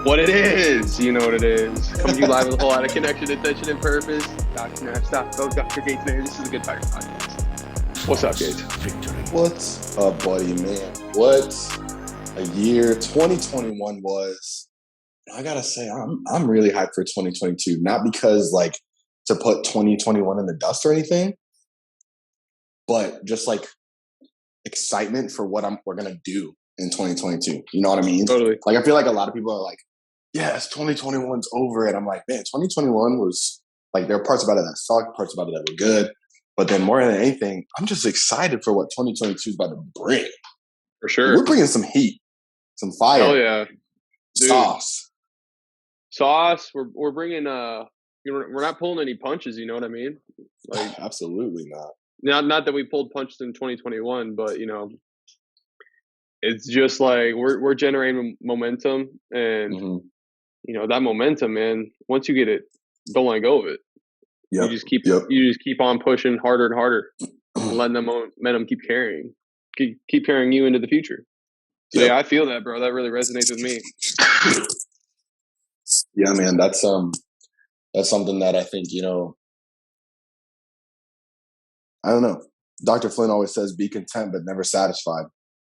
What it is, you know what it is. Coming to you live with a whole lot of connection, intention, and purpose. Dr. Nash, Dr. Gates, man. This is a good Fight-ers podcast. What's up, Gates? What's up, buddy, man? What a year 2021 was. I gotta say, I'm really hyped for 2022. Not because like to put 2021 in the dust or anything, but just like excitement for what we're gonna do in 2022. You know what I mean? Totally. Like I feel like a lot of people are like, yes, 2021's over. And I'm like, man, 2021 was like, there are parts about it that sucked, parts about it that were good. But then more than anything, I'm just excited for what 2022 is about to bring. For sure. We're bringing some heat, some fire. Hell yeah. Dude. Sauce. We're bringing, we're not pulling any punches, you know what I mean? Like, absolutely not. Not that we pulled punches in 2021, but, you know, it's just like we're generating momentum and, you know, that momentum, man, once you get it, don't let go of it. Yep. You just keep on pushing harder and harder and letting that momentum keep carrying you into the future. So yeah, I feel that, bro. That really resonates with me. Yeah, man, that's something that I think, you know, I don't know. Dr. Flynn always says, be content, but never satisfied.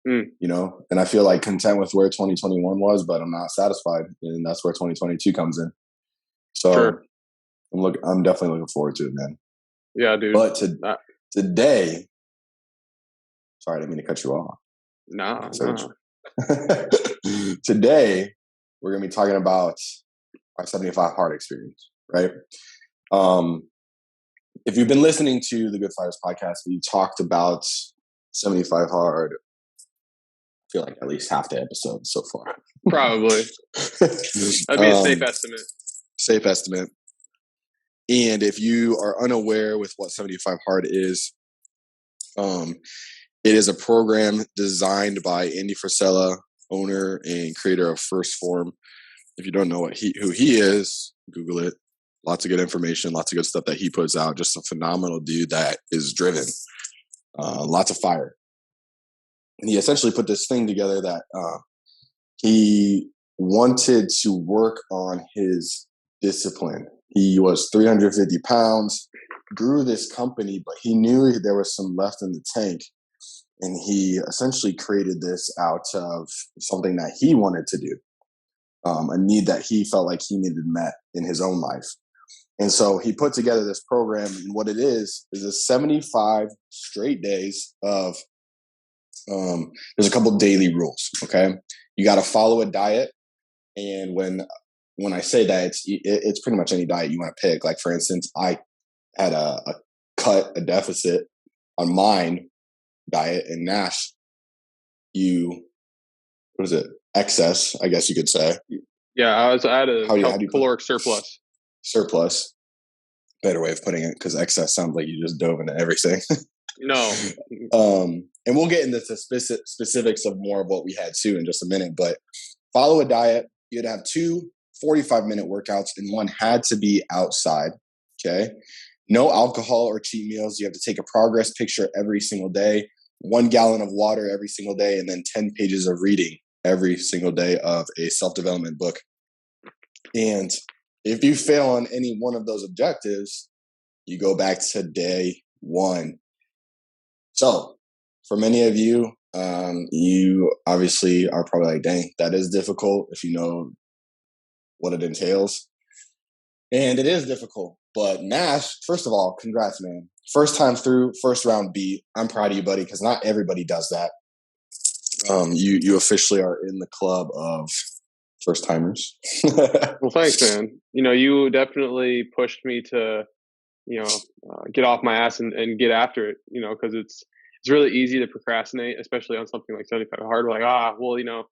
You know, and I feel like content with where 2021 was, but I'm not satisfied. And that's where 2022 comes in. So sure. I'm definitely looking forward to it, man. Yeah, dude. But today, sorry, I didn't mean to cut you off. No. Today, we're going to be talking about our 75 hard experience, right? If you've been listening to the Good Fight-ers podcast, we talked about 75 hard, I feel like at least half the episode so far. Probably. That'd be a safe estimate. Safe estimate. And if you are unaware with what 75 Hard is, it is a program designed by Andy Frisella, owner and creator of First Form. If you don't know who he is, Google it. Lots of good information, lots of good stuff that he puts out. Just a phenomenal dude that is driven. Lots of fire. And he essentially put this thing together that he wanted to work on his discipline. He was 350 pounds, grew this company, but he knew there was some left in the tank. And he essentially created this out of something that he wanted to do, a need that he felt like he needed met in his own life. And so he put together this program, and what it is a 75 straight days of there's a couple daily rules, okay? You got to follow a diet. And when I say that, it's pretty much any diet you want to pick. Like, for instance, I had a deficit on mine diet, and Nash, excess, I guess you could say. Yeah, I had a caloric surplus. Surplus. Better way of putting it, because excess sounds like you just dove into everything. No. And we'll get into the specifics of more of what we had too in just a minute, but follow a diet. You'd have 2 45-minute workouts, and one had to be outside. Okay. No alcohol or cheat meals. You have to take a progress picture every single day, 1 gallon of water every single day, and then 10 pages of reading every single day of a self-development book. And if you fail on any one of those objectives, you go back to day 1. So for many of you, you obviously are probably like, dang, that is difficult if you know what it entails. And it is difficult. But Nash, first of all, congrats, man. First time through, first round beat. I'm proud of you, buddy, because not everybody does that. You officially are in the club of first timers. Well, thanks, man. You know, you definitely pushed me to, you know, get off my ass and get after it, you know, because it's really easy to procrastinate, especially on something like 75 hard. We're like, well, you know,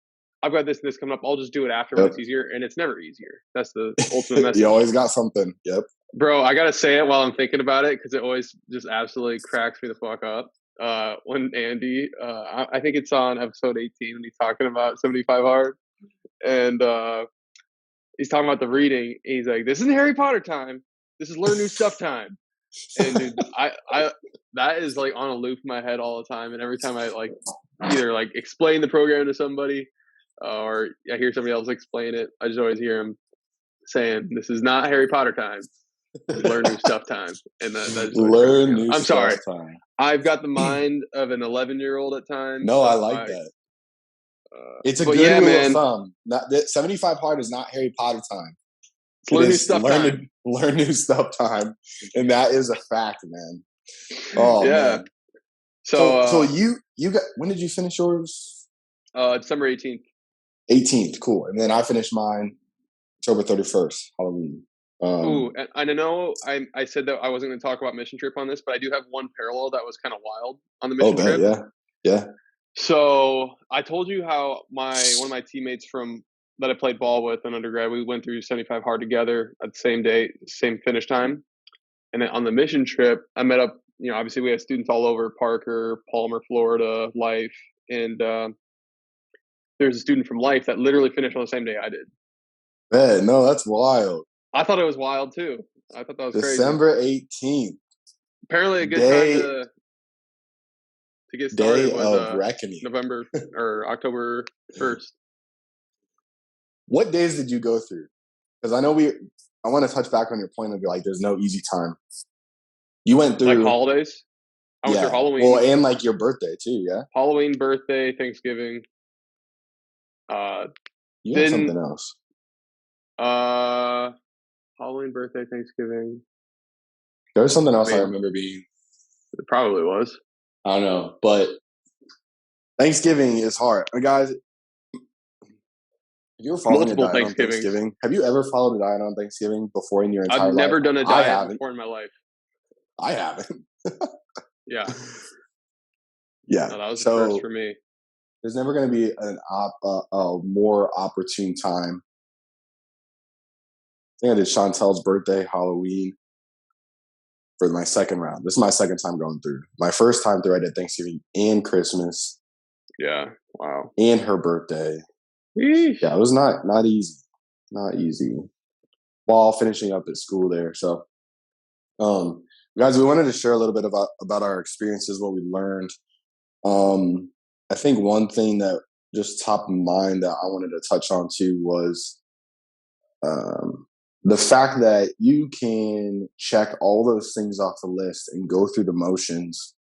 I've got this and this coming up. I'll just do it after when it's easier. And it's never easier. That's the ultimate message. You always got something. Yep. Bro, I got to say it while I'm thinking about it, because it always just absolutely cracks me the fuck up. When Andy, I think it's on episode 18 when he's talking about 75 hard. And he's talking about the reading. He's like, this isn't Harry Potter time. This is learn new stuff time. And dude, I that is like on a loop in my head all the time. And every time I like either like explain the program to somebody or I hear somebody else explain it, I just always hear them saying, "This is not Harry Potter time. Learn new stuff time." And that just learn new I'm stuff sorry. time. I've got the mind of an 11-year-old at times. No, I like that. It's a good rule of thumb. 75 hard is not Harry Potter time. Learn new stuff time. Learn new stuff time. And that is a fact, man. Oh, yeah. man. So you got, when did you finish yours? December 18th. 18th, cool. And then I finished mine October 31st, Halloween. And I know I said that I wasn't going to talk about mission trip on this, but I do have one parallel that was kind of wild on the mission trip. Yeah. So I told you how one of my teammates that I played ball with in undergrad, we went through 75 hard together at the same day, same finish time. And then on the mission trip, I met up, obviously we have students all over Parker, Palmer, Florida, Life. And there's a student from Life that literally finished on the same day I did. Man, no, that's wild. I thought it was wild too. I thought that was December 18th. Apparently a good time to get started was reckoning. November or October 1st. What days did you go through? Because I want to touch back on your point of like, there's no easy time. You went through like holidays. I went through Halloween. Well, and like your birthday too, yeah. Halloween, birthday, Thanksgiving. You had something else. Halloween, birthday, Thanksgiving. There was something else I remember being. It probably was. I don't know, but Thanksgiving is hard, guys. If you're following a diet on Thanksgiving, have you ever followed a diet on Thanksgiving before in your entire life? I've never done a diet before in my life. I haven't. Yeah. Yeah. No, that was the first for me. There's never going to be a more opportune time. I think I did Chantel's birthday, Halloween, for my second round. This is my second time going through. My first time through, I did Thanksgiving and Christmas. Yeah. Wow. And her birthday. Eesh. Yeah, it was not easy. Not easy. While finishing up at school there. So, guys, we wanted to share a little bit about our experiences, what we learned. I think one thing that just top of mind that I wanted to touch on too was the fact that you can check all those things off the list and go through the motions,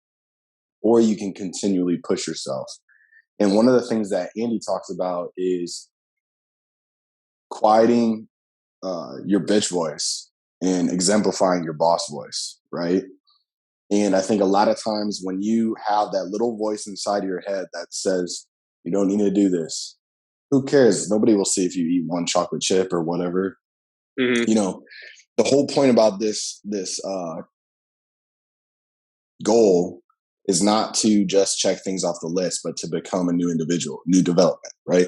or you can continually push yourself. And one of the things that Andy talks about is quieting your bitch voice and exemplifying your boss voice, right? And I think a lot of times when you have that little voice inside your head that says, you don't need to do this, who cares? Nobody will see if you eat one chocolate chip or whatever. Mm-hmm. The whole point about this goal is not to just check things off the list, but to become a new individual, new development, right?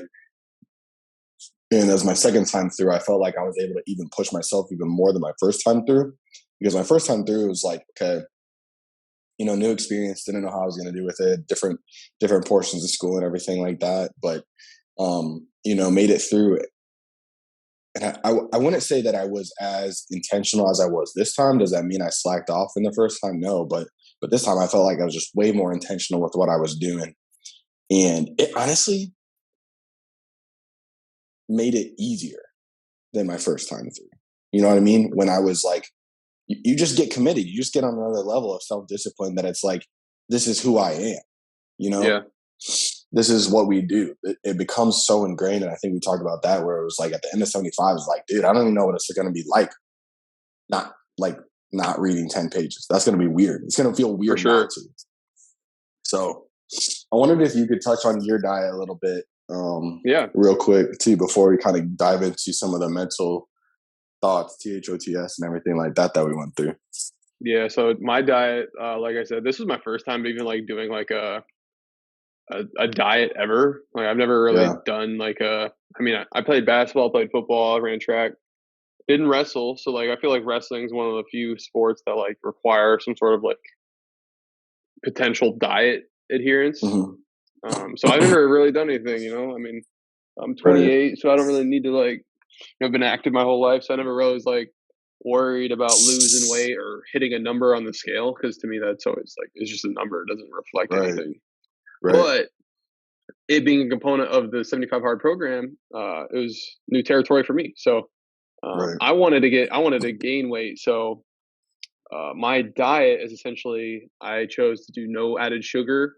And as my second time through, I felt like I was able to even push myself even more than my first time through, because my first time through was like, okay, new experience, didn't know how I was going to do with it, different portions of school and everything like that. But, made it through it. And I wouldn't say that I was as intentional as I was this time. Does that mean I slacked off in the first time? No, but this time I felt like I was just way more intentional with what I was doing. And it honestly made it easier than my first time through. You know what I mean? When I was like, you just get committed. You just get on another level of self-discipline that it's like, this is who I am, Yeah. This is what we do. It becomes so ingrained. And I think we talked about that where it was like at the end of 75, it's like, dude, I don't even know what it's going to be like. Not reading 10 pages. That's going to be weird. It's going to feel weird. For sure. Not to. So I wondered if you could touch on your diet a little bit. Real quick too, before we kind of dive into some of the mental thoughts, THOTS and everything like that we went through. Yeah. So my diet, like I said, this was my first time even like doing like a diet ever. Like I've never really done like I played basketball, played football, I ran track, didn't wrestle. So like, I feel like wrestling is one of the few sports that like require some sort of like potential diet adherence. Mm-hmm. So I've never really done anything, I'm 28, right. So I don't really need to like, I've been active my whole life. So I never really was like worried about losing weight or hitting a number on the scale. Cause to me, that's always like, it's just a number. It doesn't reflect anything. Right. But it being a component of the 75 hard program, it was new territory for me. So Right. I wanted to gain weight. So my diet is essentially, I chose to do no added sugar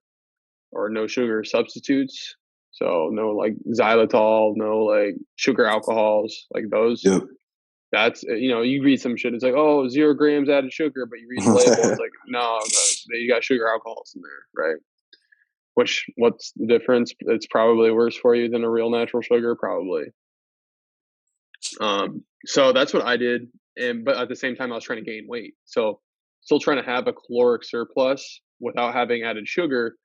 or no sugar substitutes. So no like xylitol, no like sugar alcohols, like those. Yep. That's, you read some shit. It's like, oh, 0 grams added sugar, but you read the label. It's like, no, you got sugar alcohols in there, right? What's the difference? It's probably worse for you than a real natural sugar, probably. So that's what I did, but at the same time, I was trying to gain weight. So still trying to have a caloric surplus without having added sugar.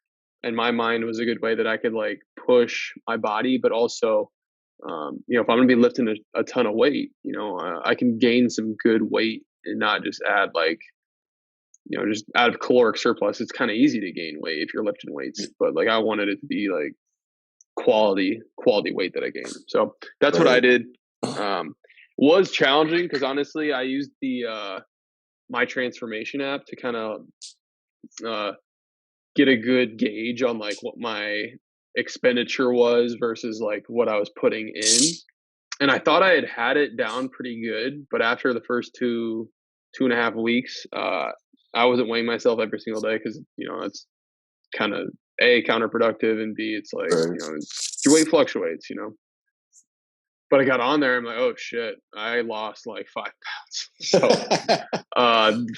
And my mind was a good way that I could like push my body, but also, if I'm gonna be lifting a ton of weight, I can gain some good weight and not just add like, just out of caloric surplus. It's kind of easy to gain weight if you're lifting weights, but like I wanted it to be like quality weight that I gained. So that's what I did. Was challenging because honestly, I used the my transformation app to kind of get a good gauge on like what my expenditure was versus like what I was putting in. And I thought I had it down pretty good, but after the first 2.5 weeks, I wasn't weighing myself every single day because that's kind of A, counterproductive, and B, it's like your weight fluctuates, But I got on there, I'm like, oh shit, I lost like 5 pounds. So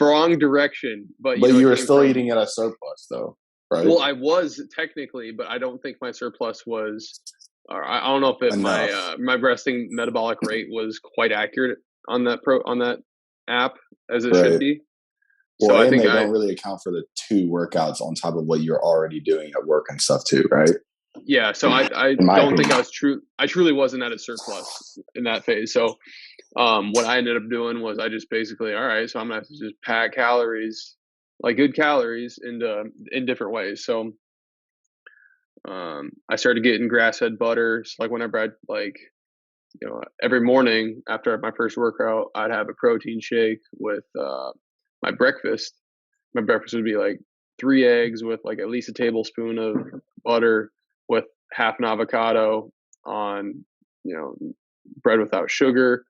wrong direction. But you were still eating at a surplus though, right? Well, I was technically, but I don't think my surplus was. I don't know if my resting metabolic rate was quite accurate on that app as it should be. Well, so I think they don't really account for the 2 workouts on top of what you're already doing at work and stuff too, right? Yeah, so I don't think I was I truly wasn't at a surplus in that phase. So what I ended up doing was I just basically, all right, so I'm gonna have to just pack calories, like good calories, in different ways. So I started getting grass-fed butter. So like whenever I'd like, every morning after my first workout, I'd have a protein shake with my breakfast. My breakfast would be like 3 eggs with like at least a tablespoon of butter with half an avocado on, bread without sugar,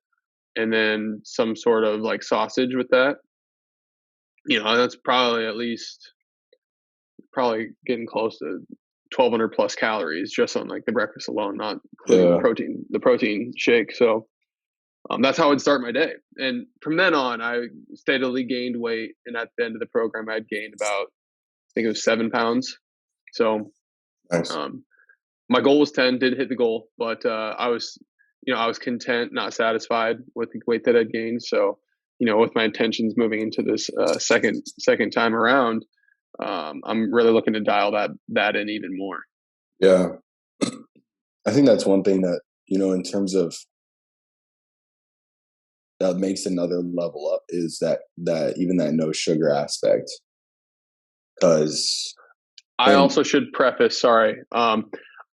and then some sort of like sausage with that. That's probably getting close to 1,200 plus calories just on like the breakfast alone, not including the protein shake. So that's how I'd start my day. And from then on, I steadily gained weight. And at the end of the program, I'd gained about, I think it was 7 pounds. So nice. My goal was 10, didn't hit the goal, but I was content, not satisfied with the weight that I'd gained. So, with my intentions moving into this second time around, I'm really looking to dial that in even more. Yeah. I think that's one thing that, in terms of that makes another level up is that even that no sugar aspect. Because I also should preface, sorry,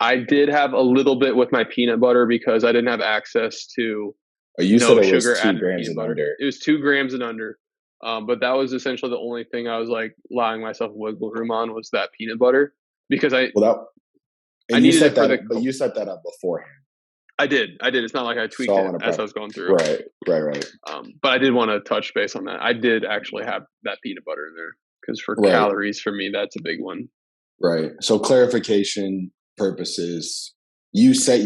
I did have a little bit with my peanut butter because I didn't have access to no sugar added peanut butter. Under. It was 2 grams and under. But that was essentially the only thing I was like allowing myself wiggle room on was that peanut butter because you set that up beforehand. I did. It's not like I tweaked it as I was going through. Right. But I did want to touch base on that. I did actually have that peanut butter in there because for calories, for me, that's a big one. Right. So clarification purposes, you set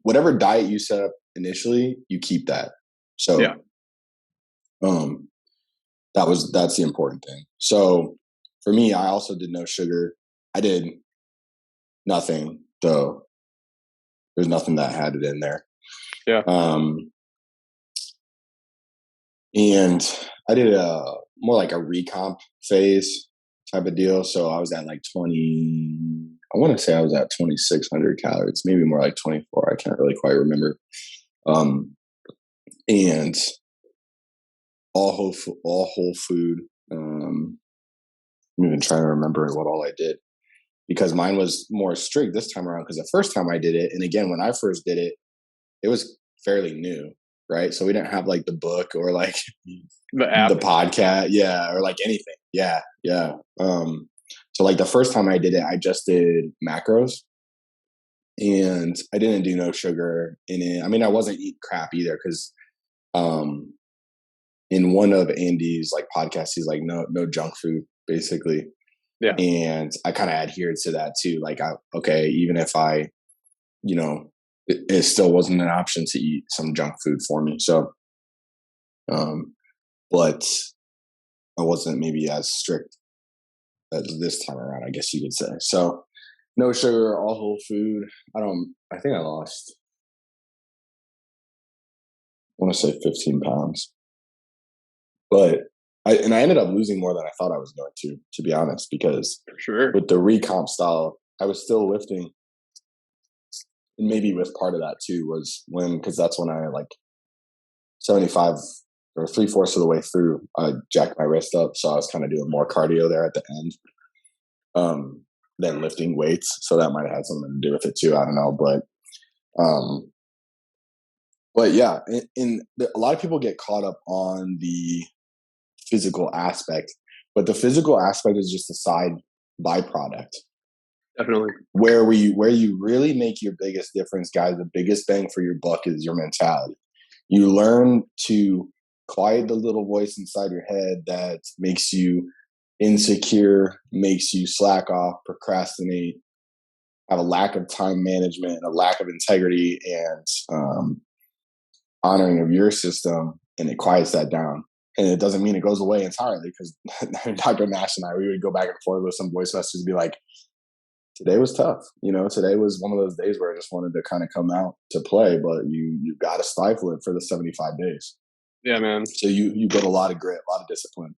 whatever diet you set up initially, you keep that. So yeah. That's the important thing. So for me, I also did no sugar. I did nothing though. There's nothing that had it in there. Yeah. And I did more like a recomp phase type of deal. So I was at like I want to say I was at 2,600 calories, maybe more like 24. I can't really quite remember. And all whole food. I'm even trying to remember what all I did because mine was more strict this time around because the first time I did it, and again, when I first did it, it was fairly new, right? So we didn't have like the book or like the podcast, or like anything. Yeah. So like the first time I did it, I just did macros. and I didn't do no sugar in it. I mean, I wasn't eating crap either because in one of Andy's like podcasts, he's like, no junk food, basically. Yeah. And I kind of adhered to that too. Like, okay, even if I, it still wasn't an option to eat some junk food for me. So, but I wasn't maybe as strict as this time around, I guess you could say. So, no sugar, all whole food. I think I lost, I want to say 15 pounds. But I ended up losing more than I thought I was going to be honest, because with the recomp style, I was still lifting. And maybe with part of that too was because that's when I like 75 or 3/4 of the way through, I jacked my wrist up. So I was kind of doing more cardio there at the end than lifting weights. So that might have had something to do with it too. I don't know. But yeah, a lot of people get caught up on the physical aspect, but the physical aspect is just a side byproduct. Definitely. Where you really make your biggest difference, guys, the biggest bang for your buck is your mentality. You learn to quiet the little voice inside your head that makes you insecure, makes you slack off, procrastinate, have a lack of time management, a lack of integrity and honoring of your system, and it quiets that down. And it doesn't mean it goes away entirely, because Dr. Nash and I, we would go back and forth with some voice messages, be like, today was tough. Today was one of those days where I just wanted to kind of come out to play, but you got to stifle it for the 75 days. Yeah, man. So you built a lot of grit, a lot of discipline.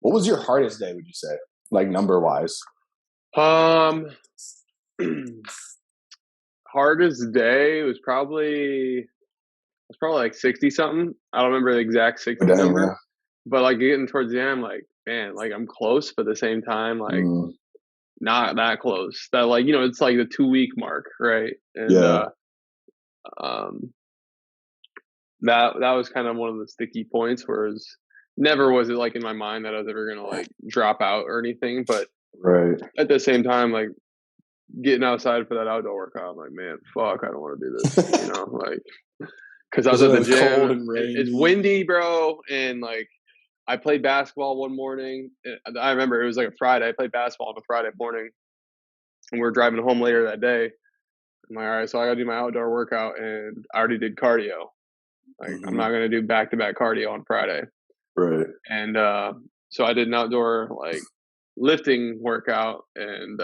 What was your hardest day, would you say, like number wise? Hardest day was probably like 60 something. I don't remember the exact 60 number, yeah. But like getting towards the end, I'm like, man, like I'm close, but at the same time, like not that close. That like, it's like the 2-week mark, right? And that was kind of one of the sticky points, where never was it like in my mind that I was ever gonna like drop out or anything, but at the same time, like getting outside for that outdoor workout, I'm like, man, fuck, I don't want to do this, like, because I was at the gym, cold and rainy. It's windy, bro, and like I played basketball one morning. I remember it was like a Friday. I played basketball on a Friday morning, and we were driving home later that day. I'm like, all right, so I got to do my outdoor workout, and I already did cardio. Like, I'm not going to do back-to-back cardio on Friday. Right. And so I did an outdoor, like, lifting workout, and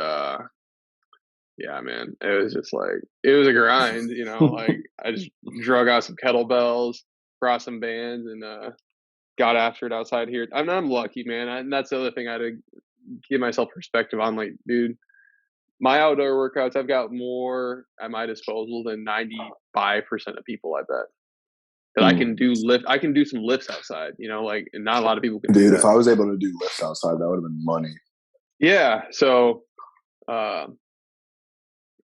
yeah, man, it was just like, it was a grind, like I just drug out some kettlebells, brought some bands, and got after it outside here. I'm lucky, man. And that's the other thing I had to give myself perspective on. Like, dude, my outdoor workouts, I've got more at my disposal than 95% of people, I bet. That I can do some lifts outside, like, and not a lot of people can do that. If I was able to do lifts outside, that would have been money. Yeah. So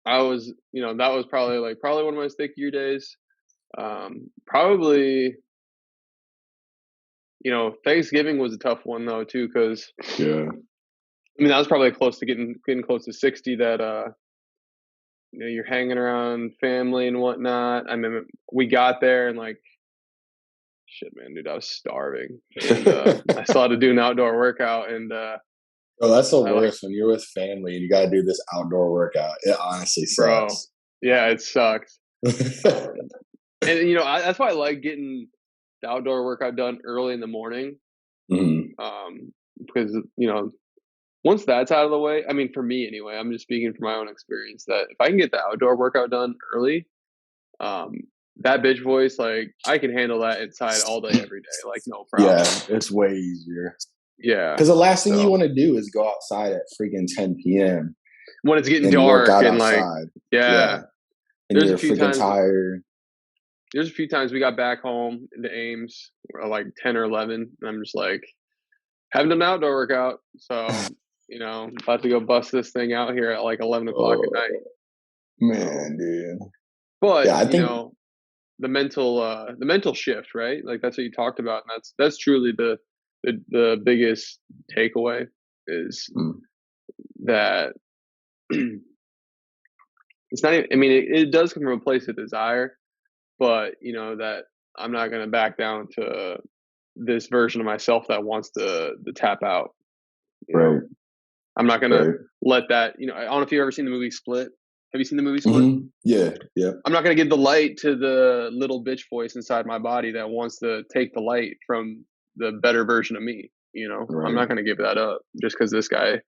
I was, that was probably one of my stickier days. Probably, Thanksgiving was a tough one though too, because I mean that was probably close to getting close to 60. That you're hanging around family and whatnot. I mean, we got there and like, shit, man, dude, I was starving, and I still had to do an outdoor workout, and oh, that's the worst when you're with family and you got to do this outdoor workout. It honestly sucks. Bro, yeah, it sucks. And that's why I like getting the outdoor workout done early in the morning, because once that's out of the way, I mean, for me anyway, I'm just speaking from my own experience, that if I can get the outdoor workout done early, that bitch voice, like, I can handle that inside all day, every day, like, no problem. Yeah, it's way easier. Yeah, because the last thing you want to do is go outside at freaking 10 p.m. when it's getting dark and outside. Like, yeah. And there's you're freaking tired. There's a few times we got back home into Ames like 10 or 11, and I'm just like, haven't done an outdoor workout, so about to go bust this thing out here at like 11 o'clock at night. Man, dude. But I think the mental shift, right? Like, that's what you talked about, and that's truly the biggest takeaway is that it's not even, I mean, it does come from a place of desire, but you know, that I'm not going to back down to this version of myself that wants to tap out. You know, I'm not going to let that, you know, I don't know if you've ever seen the movie Split. Have you seen the movie Split? Mm-hmm. Yeah. Yeah. I'm not going to give the light to the little bitch voice inside my body that wants to take the light from the better version of me. You know, I'm not going to give that up just because this guy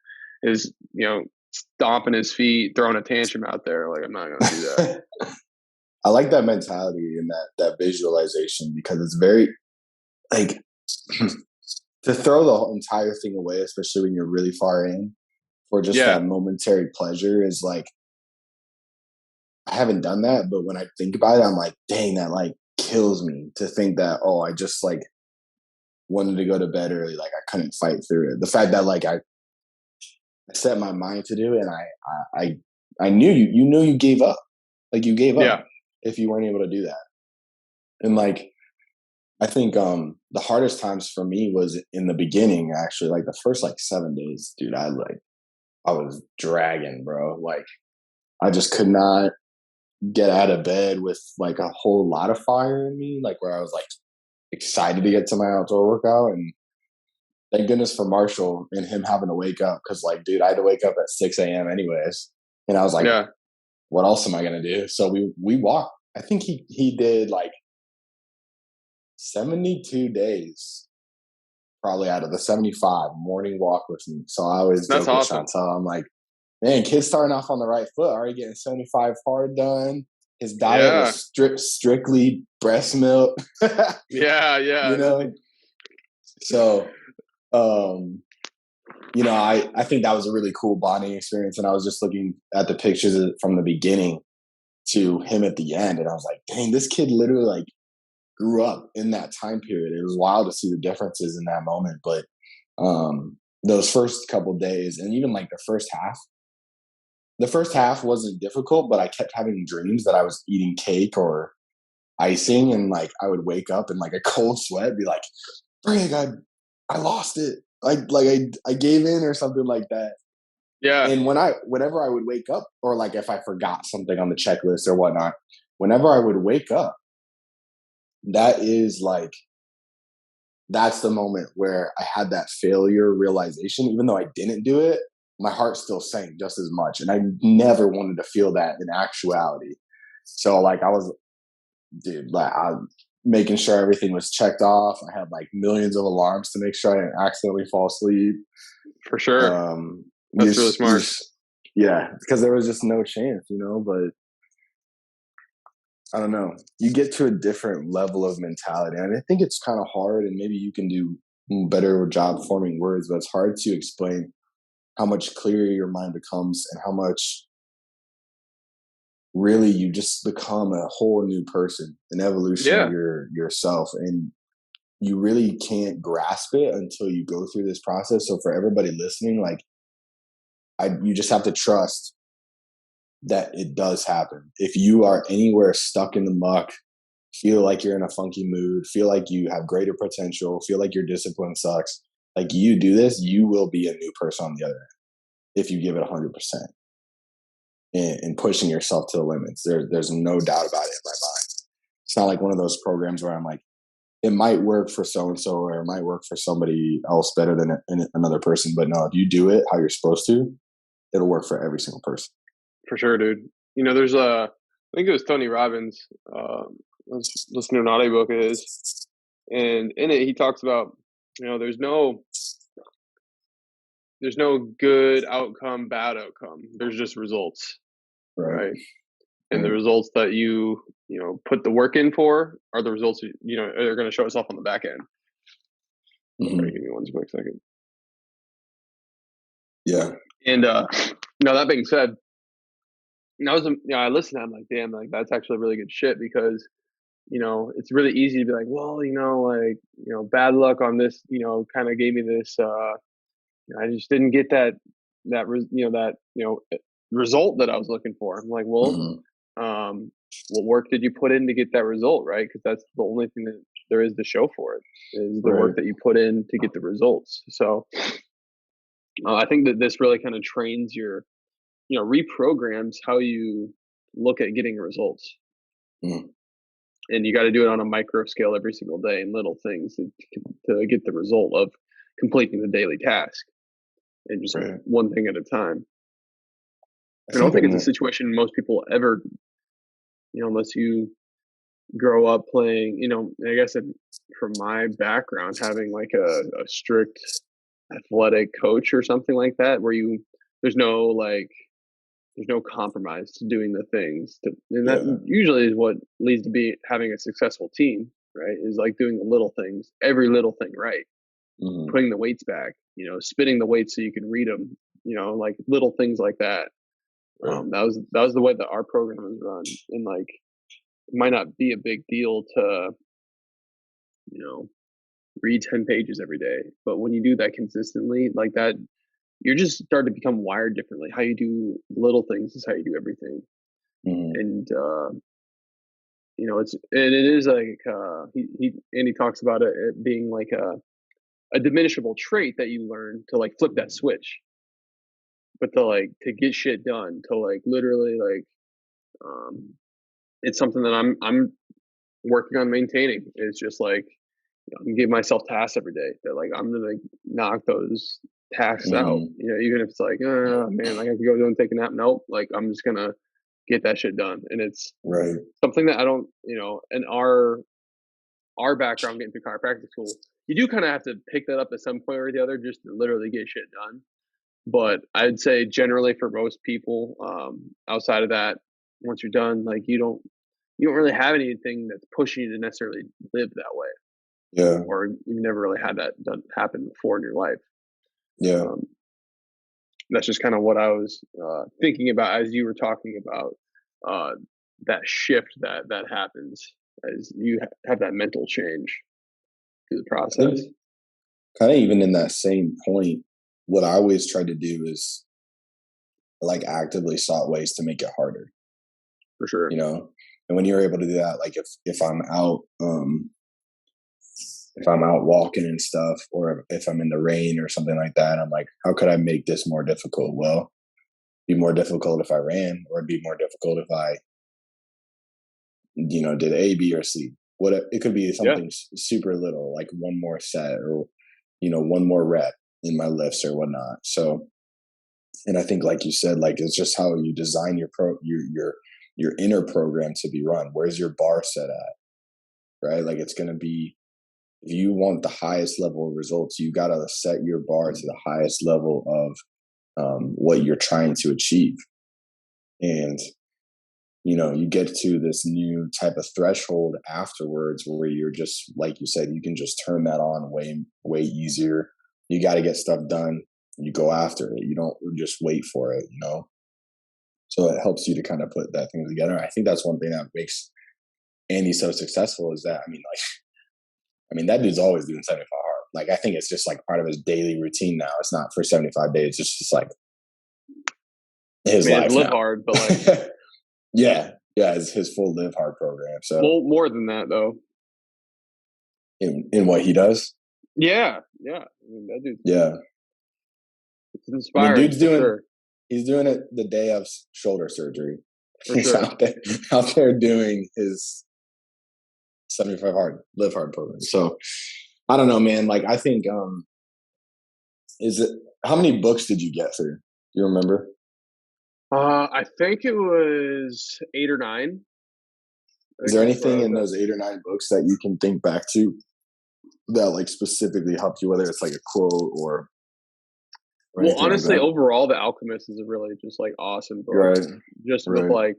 is, you know, stomping his feet, throwing a tantrum out there. Like, I'm not going to do that. I like that mentality and that visualization, because it's very, like, to throw the entire thing away, especially when you're really far in, for just that momentary pleasure is like, I haven't done that, but when I think about it, I'm like, dang, that like kills me to think that, oh, I just like wanted to go to bed early, like I couldn't fight through it. The fact that like I set my mind to do it, and I knew you knew you gave up, like you gave up if you weren't able to do that. And like, I think the hardest times for me was in the beginning, actually, like the first like 7 days, dude. I was dragging, bro. Like I just could not get out of bed with like a whole lot of fire in me, like where I was like excited to get to my outdoor workout. And thank goodness for Marshall and him having to wake up, because like, dude, I had to wake up at 6 a.m. anyways, and I was like, what else am I gonna do? So we walked. I think he did like 72 days, probably out of the 75, morning walk with me. So I always joke with Chantal, I'm like, man, kid's starting off on the right foot, already getting 75 hard done. His diet was strictly breast milk. You know? So, you know, I think that was a really cool bonding experience. And I was just looking at the pictures from the beginning to him at the end, and I was like, dang, this kid literally like grew up in that time period. It was wild to see the differences in that moment. But those first couple days, and even like the first half wasn't difficult, but I kept having dreams that I was eating cake or icing, and like I would wake up in like a cold sweat, be like, Brig, I lost it. I gave in or something like that. Yeah. And whenever I would wake up, or like if I forgot something on the checklist or whatnot, whenever I would wake up, that is like, that's the moment where I had that failure realization. Even though I didn't do it, my heart still sank just as much. And I never wanted to feel that in actuality. So like I was, dude, like I making sure everything was checked off. I had like millions of alarms to make sure I didn't accidentally fall asleep. For sure. That's really smart. Yeah, because there was just no chance, you know, but I don't know. You get to a different level of mentality. And I think it's kind of hard, and maybe you can do a better job forming words, but it's hard to explain how much clearer your mind becomes and how much really you just become a whole new person, an evolution of yourself. And you really can't grasp it until you go through this process. So for everybody listening, like you just have to trust that it does happen. If you are anywhere stuck in the muck, feel like you're in a funky mood, feel like you have greater potential, feel like your discipline sucks, like you do this, you will be a new person on the other end if you give it 100% and pushing yourself to the limits. There's no doubt about it in my mind. It's not like one of those programs where I'm like, it might work for so-and-so, or it might work for somebody else better than another person. But no, if you do it how you're supposed to, it'll work for every single person. For sure, dude. You know, there's I think it was Tony Robbins. I was listening to an audiobook of his, and in it he talks about, you know, there's no good outcome, bad outcome. There's just results, right? And the results that you know put the work in for are the results you know are going to show itself on the back end. Mm-hmm. Right, give me one quick second. Yeah. And now that being said, I listened. I'm like, damn, like that's actually really good shit, because you know it's really easy to be like, well, you know, like you know, bad luck on this, you know, kind of gave me this. I just didn't get that result that I was looking for. I'm like, well, what work did you put in to get that result, right? Because that's the only thing that there is to show for it, is the work that you put in to get the results. So I think that this really kind of trains your, you know, reprograms how you look at getting results. Mm. And you got to do it on a micro scale every single day in little things to get the result of completing the daily task, and just one thing at a time. I don't think it's a situation most people ever, unless you grow up playing, I guess from my background, having like a strict athletic coach or something like that, where there's no compromise to doing the things and that usually is what leads to having a successful team, right? Is like doing the little things, every little thing right. Mm-hmm. Putting the weights back, spinning the weights so you can read them, like little things like that. Right. That was the way that our program was run. And like, it might not be a big deal to, read 10 pages every day, but when you do that consistently like that, you're just starting to become wired differently. How you do little things is how you do everything. Mm-hmm. And, it is like, Andy talks about it being like a diminishable trait that you learn to like flip that switch, but to get shit done, to like literally like, it's something that I'm working on maintaining. It's just like, I'm giving myself tasks every day that like I'm gonna knock those tasks out. Even if it's like, oh, man, like I could go do and take a nap. Nope, like I'm just gonna get that shit done. And it's something that I don't, in our background, getting through chiropractic school, you do kind of have to pick that up at some point or the other just to literally get shit done. But I'd say generally for most people, outside of that, once you're done, like you don't really have anything that's pushing you to necessarily live that way. Yeah. Or you've never really had that happen before in your life. Yeah. That's just kind of what I was thinking about as you were talking about that shift that happens as you have that mental change through the process. Kind of even in that same point, what I always tried to do is like actively sought ways to make it harder. For sure. And when you're able to do that, like if I'm out, if I'm out walking and stuff, or if I'm in the rain or something like that, I'm like, how could I make this more difficult? Well, it'd be more difficult if I ran, or it'd be more difficult if I, did A, B, or C. It could be something super little, like one more set, or, one more rep in my lifts or whatnot. So, and I think, like you said, like it's just how you design your inner program to be run. Where's your bar set at? Right? Like it's going to be, if you want the highest level of results, you got to set your bar to the highest level of what you're trying to achieve. And, you get to this new type of threshold afterwards where you're just, like you said, you can just turn that on way, way easier. You got to get stuff done. You go after it. You don't just wait for it, So it helps you to kind of put that thing together. I think that's one thing that makes Andy so successful is that, that dude's always doing 75 hard. Like, I think it's just like part of his daily routine now. It's not for 75 days. It's just like his life live now. Hard, but like, yeah, it's his full live hard program. So, well, more than that though. In what he does. Yeah. That dude. Yeah. It's inspiring. He's doing it the day of shoulder surgery. For He's sure. out there doing his 75 hard, live hard program. So I don't know, man. Like, I think, how many books did you get through? Do you remember? I think it was 8 or 9. Is there anything in those 8 or 9 books that you can think back to that like specifically helped you, whether it's like a quote or well, honestly, overall, The Alchemist is a really just like awesome book. Right. Just with like,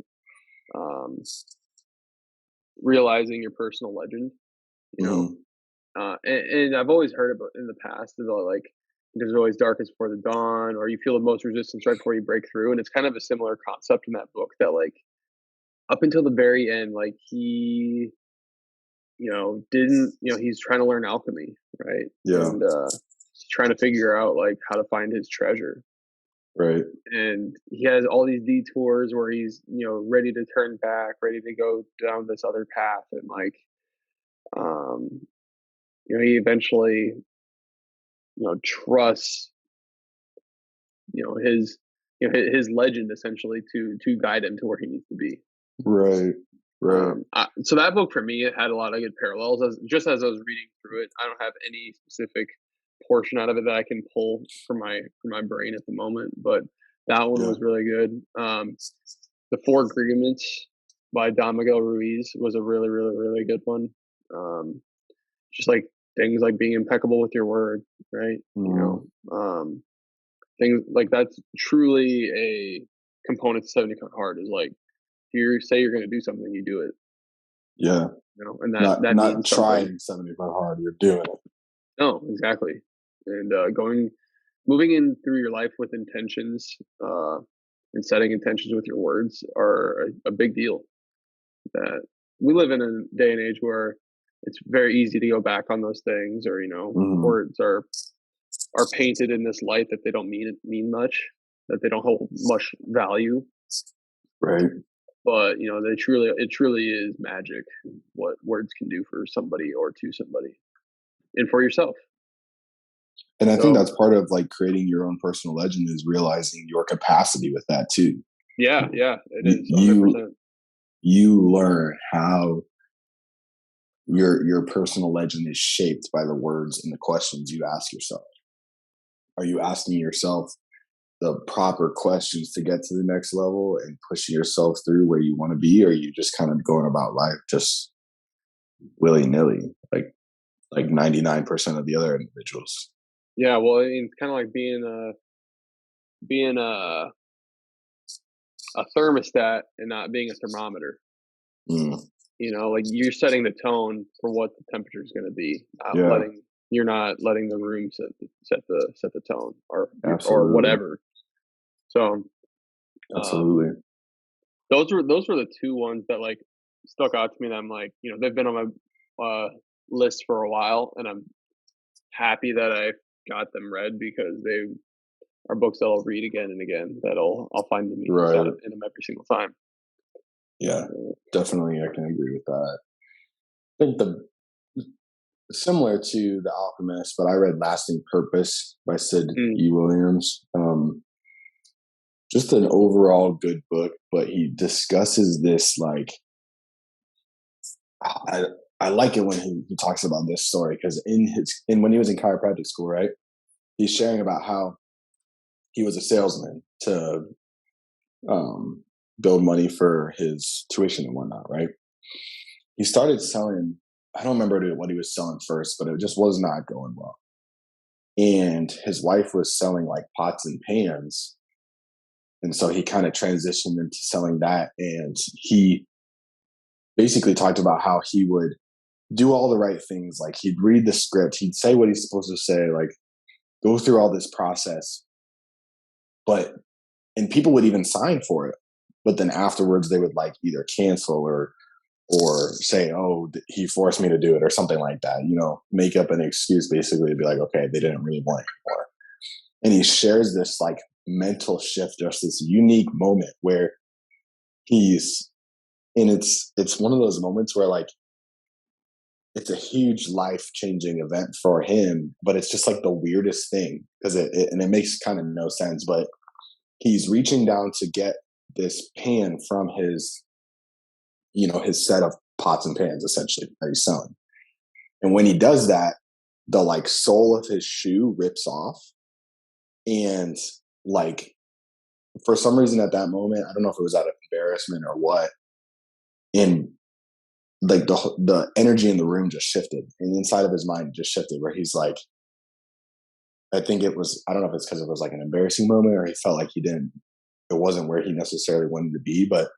realizing your personal legend, and I've always heard about in the past about like, there's always darkest before the dawn, or you feel the most resistance right before you break through. And it's kind of a similar concept in that book that like up until the very end, like he, he's trying to learn alchemy. Right. Yeah. And, trying to figure out like how to find his treasure. Right. And he has all these detours where he's, ready to turn back, ready to go down this other path. And like, he eventually, trusts, his legend essentially to guide him to where he needs to be. Right. So that book for me, it had a lot of good parallels. As I was reading through it, I don't have any specific portion out of it that I can pull from my brain at the moment, but that one was really good. The Four Agreements by Miguel Ruiz was a really, really, really good one. Just like things like being impeccable with your word, right? Things like that's truly a component to 75 Hard is like, if you say you're going to do something, you do it. Yeah. And that not means trying 75 hard, you're doing it. No, exactly. And moving in through your life with intentions, and setting intentions with your words are a big deal. That we live in a day and age where it's very easy to go back on those things, or words are painted in this light that they don't mean much, that they don't hold much value. Right. But it truly is magic what words can do for somebody or to somebody, and for yourself. And I think that's part of like creating your own personal legend is realizing your capacity with that too. Yeah, it is 100%. You learn how your personal legend is shaped by the words and the questions you ask yourself. Are you asking yourself the proper questions to get to the next level and pushing yourself through where you want to be, or are you just kind of going about life just willy-nilly, like 99% of the other individuals? Yeah, well, it's kind of like being a thermostat and not being a thermometer. Like you're setting the tone for what the temperature is going to be. You're not letting the room set the tone or whatever. So, absolutely. Those were the two ones that like stuck out to me. That I'm like, they've been on my list for a while, and I'm happy that I got them read because they are books that I'll read again and again. I'll find the meanings out in them every single time. Yeah, definitely, I can agree with that. I think similar to The Alchemist, but I read Lasting Purpose by Sid E. Williams. Just an overall good book, but he discusses this like I like it when he talks about this story because when he was in chiropractic school, right? He's sharing about how he was a salesman to build money for his tuition and whatnot, right? He started selling, I don't remember what he was selling first, but it just was not going well. And his wife was selling like pots and pans. And so he kind of transitioned into selling that. And he basically talked about how he would do all the right things. Like he'd read the script, he'd say what he's supposed to say, like go through all this process. And people would even sign for it. But then afterwards they would like either cancel or say, oh, he forced me to do it or something like that, make up an excuse basically to be like, okay, they didn't really want it anymore. And he shares this like mental shift, just this unique moment where it's one of those moments where like it's a huge life-changing event for him, but it's just like the weirdest thing because it makes kind of no sense, but he's reaching down to get this pan from his set of pots and pans essentially that he's selling. And when he does that, the like sole of his shoe rips off. And like, for some reason at that moment, I don't know if it was out of embarrassment or what, and like the energy in the room just shifted and inside of his mind just shifted where he's like, I don't know if it's because it was like an embarrassing moment or he felt like it wasn't where he necessarily wanted to be, but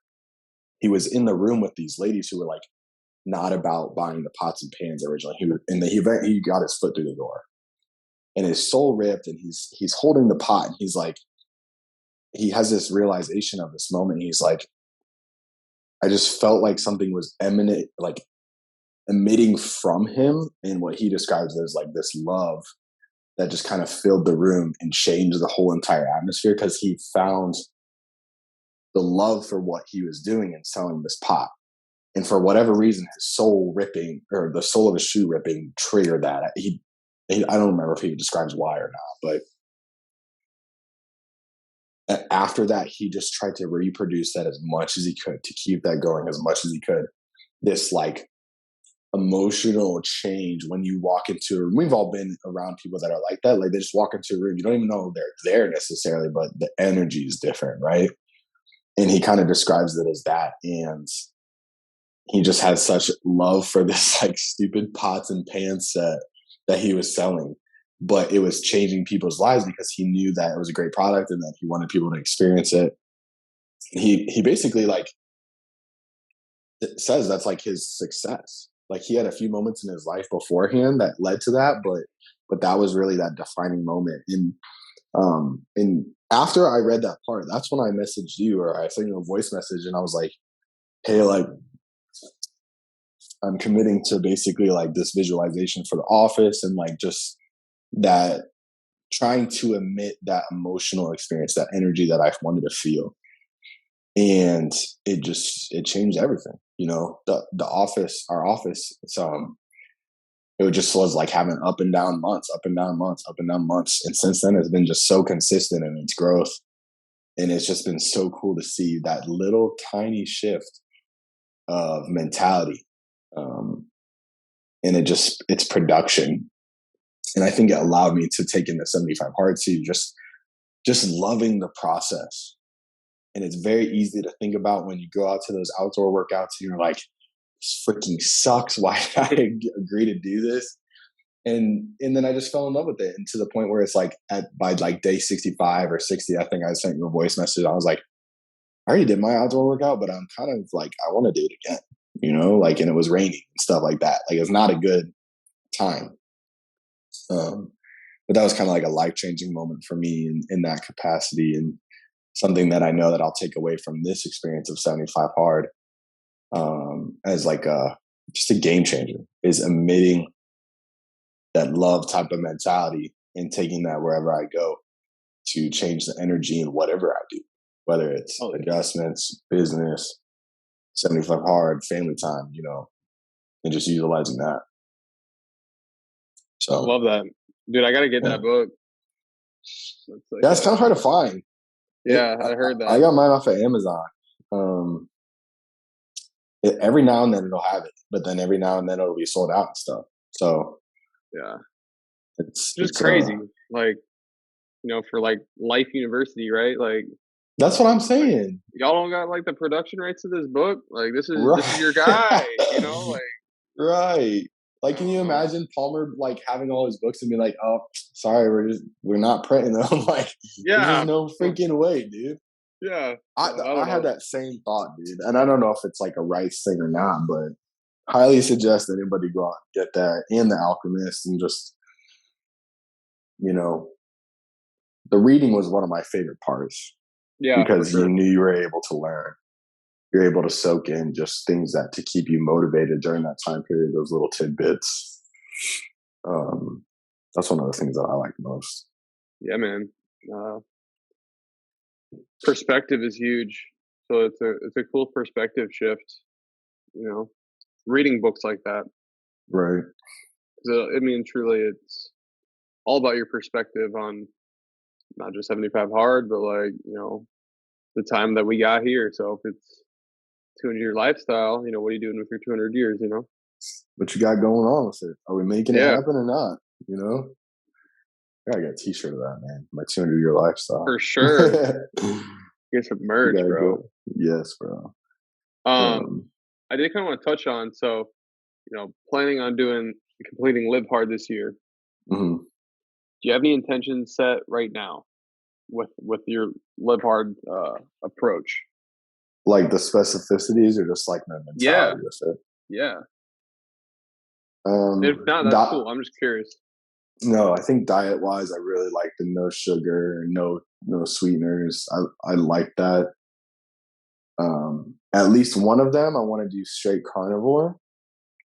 he was in the room with these ladies who were like not about buying the pots and pans originally. He got his foot through the door and his soul ripped and he's holding the pot and he's like, he has this realization of this moment. He's like, I just felt like something was emitting from him in what he describes as like this love that just kind of filled the room and changed the whole entire atmosphere because he found the love for what he was doing and selling this pot. And for whatever reason, his soul ripping or the sole of his shoe ripping triggered that. I don't remember if he describes why or not, but after that, he just tried to reproduce that as much as he could, to keep that going as much as he could. This like emotional change when you walk into a room. We've all been around people that are like that. Like they just walk into a room, you don't even know they're there necessarily, but the energy is different, right? And he kind of describes it as that. And he just had such love for this like stupid pots and pans set that he was selling, but it was changing people's lives because he knew that it was a great product and that he wanted people to experience it. He basically like says that's like his success. Like he had a few moments in his life beforehand that led to that, but that was really that defining moment. And after I read that part, that's when I messaged you, or I sent you a voice message, and I was like, hey, like I'm committing to basically like this visualization for the office, and like just that trying to emit that emotional experience, that energy that I wanted to feel. And it changed everything. You know, the office, our office, it just was like having up and down months, up and down months, up and down months. And since then it's been just so consistent in its growth. And it's just been so cool to see that little tiny shift of mentality. And it's production. And I think it allowed me to take in the 75 hard to just loving the process. And it's very easy to think about when you go out to those outdoor workouts and you're like, this freaking sucks. Why did I agree to do this? And then I just fell in love with it. And to the point where it's like by like day 65 or 60, I think I sent you a voice message. I was like, I already did my outdoor workout, but I'm kind of like, I want to do it again, you know, like, and it was raining and stuff like that. Like it's not a good time. But that was kind of like a life-changing moment for me in that capacity, and something that I know that I'll take away from this experience of 75 hard as like just a game changer, is emitting that love type of mentality and taking that wherever I go to change the energy in whatever I do, whether it's adjustments, business, 75 hard, family time, you know, and just utilizing that. So love that, dude. I gotta get that book. Yeah, it's kind of hard to find. Yeah, I heard that. I got mine off of Amazon. Every now and then it'll have it, but then every now and then it'll be sold out and stuff. So yeah, it's crazy. Like, you know, for like Life University, right? Like, that's what I'm saying. Y'all don't got like the production rights to this book. Like, this is your guy. You know, like right. Like, can you imagine Palmer like having all his books and be like, "Oh, sorry, we're not printing them." Like, there's no freaking way, dude. Yeah, I had that same thought, dude, and I don't know if it's like a rights thing or not, but highly suggest that anybody go out and get that, and The Alchemist, and just, you know, the reading was one of my favorite parts. Yeah, because you knew you were able to learn. You're able to soak in just things that to keep you motivated during that time period, those little tidbits. That's one of the things that I like most. Yeah, man. Perspective is huge. So it's a cool perspective shift, you know, reading books like that. Right. So, I mean, truly, it's all about your perspective on not just 75 hard, but like, you know, the time that we got here. So if it's 200-year lifestyle, you know, what are you doing with your 200 years, you know? What you got going on with it? Are we making it happen or not? You know? I gotta get a t-shirt of that, man. My 200-year lifestyle. For sure. Get some merch, bro. Go. Yes, bro. I did kind of want to touch on, so, you know, planning on completing Live Hard this year. Mm-hmm. Do you have any intentions set right now with your Live Hard approach? Like the specificities, or just like my mentality with it? Yeah. If not, that's cool. I'm just curious. No, I think diet-wise, I really like the no sugar, no sweeteners. I like that. At least one of them, I want to do straight carnivore.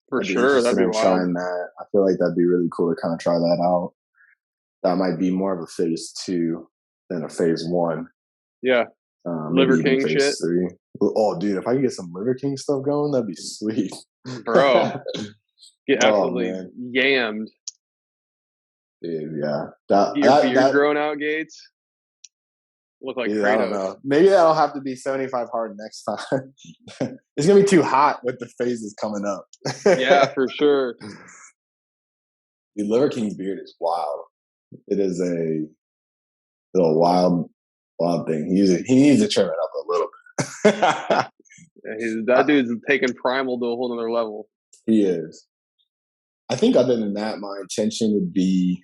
For sure, that'd be wild. Trying that. I feel like that'd be really cool to kind of try that out. That might be more of a phase 2 than a phase 1. Yeah. Liver King shit. 3. Oh, dude, if I could get some Liver King stuff going, that'd be sweet. Bro, get absolutely yammed. Dude, yeah. That beard growing out, Gates. look like Dude, Kratos. I don't know. Maybe that'll have to be 75 hard next time. It's gonna be too hot with the phases coming up. Yeah, for sure. The Liver King's beard is wild. It is a little wild thing. He needs to trim it up a little bit. That dude's taking primal to a whole nother level. He is. I think other than that, my intention would be